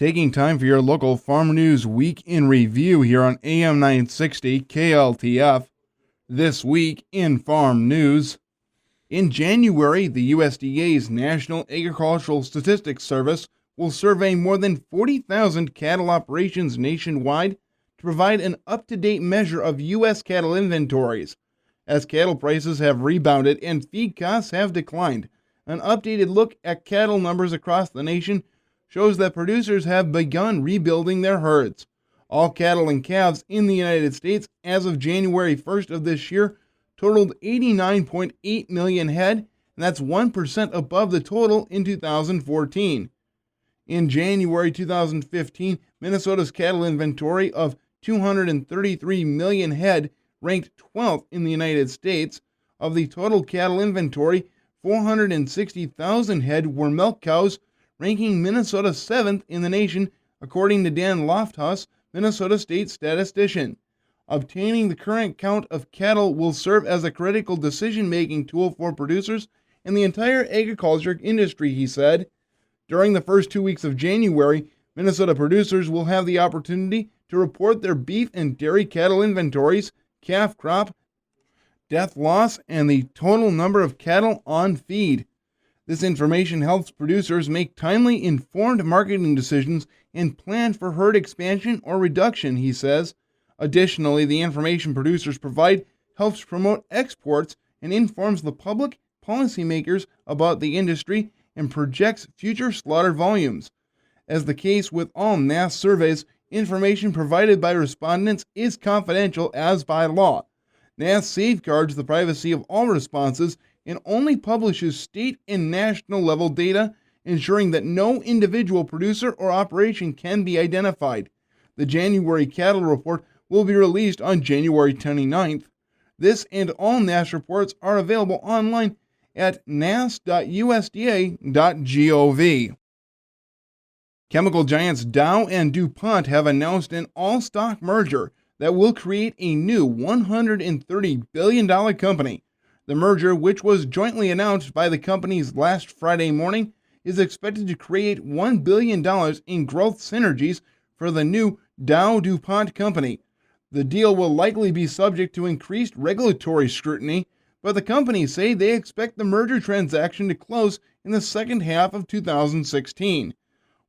Taking time for your local farm news week in review here on AM 960 KLTF. This week in farm news. In January, the USDA's National Agricultural Statistics Service will survey more than 40,000 cattle operations nationwide to provide an up-to-date measure of U.S. cattle inventories. As cattle prices have rebounded and feed costs have declined, an updated look at cattle numbers across the nation shows that producers have begun rebuilding their herds. All cattle and calves in the United States as of January 1st of this year totaled 89.8 million head, and that's 1% above the total in 2014. In January 2015, Minnesota's cattle inventory of 233 million head ranked 12th in the United States. Of the total cattle inventory, 460,000 head were milk cows, ranking Minnesota 7th in the nation, according to Dan Lofthouse, Minnesota State statistician. Obtaining the current count of cattle will serve as a critical decision-making tool for producers and the entire agriculture industry, he said. During the first 2 weeks of January, Minnesota producers will have the opportunity to report their beef and dairy cattle inventories, calf crop, death loss, and the total number of cattle on feed. This information helps producers make timely, informed marketing decisions and plan for herd expansion or reduction, he says. Additionally, the information producers provide helps promote exports and informs the public, policymakers about the industry, and projects future slaughter volumes. As the case with all NASS surveys, information provided by respondents is confidential as by law. NASS safeguards the privacy of all responses and only publishes state and national level data, ensuring that no individual producer or operation can be identified. The January cattle report will be released on January 29th. This and all NASS reports are available online at nass.usda.gov. Chemical giants Dow and DuPont have announced an all-stock merger that will create a new $130 billion company. The merger, which was jointly announced by the companies last Friday morning, is expected to create $1 billion in growth synergies for the new Dow-DuPont company. The deal will likely be subject to increased regulatory scrutiny, but the companies say they expect the merger transaction to close in the second half of 2016.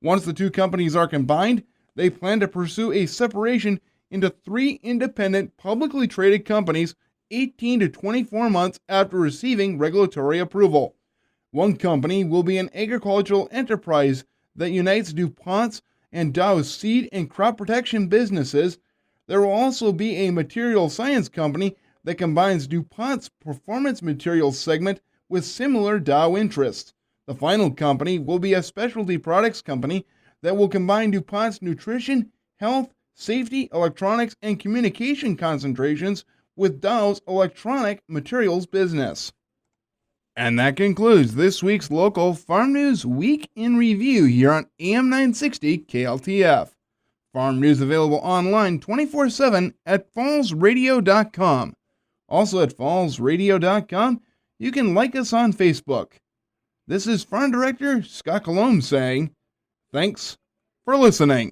Once the two companies are combined, they plan to pursue a separation into three independent, publicly traded companies 18 to 24 months after receiving regulatory approval. One company will be an agricultural enterprise that unites DuPont's and Dow's seed and crop protection businesses. There will also be a material science company that combines DuPont's performance materials segment with similar Dow interests. The final company will be a specialty products company that will combine DuPont's nutrition, health, safety, electronics, and communication concentrations with Dow's electronic materials business. And that concludes this week's local Farm News Week in Review here on AM 960 KLTF. Farm news available online 24/7 at fallsradio.com. Also at fallsradio.com, you can like us on Facebook. This is Farm Director Scott Colomb saying, thanks for listening.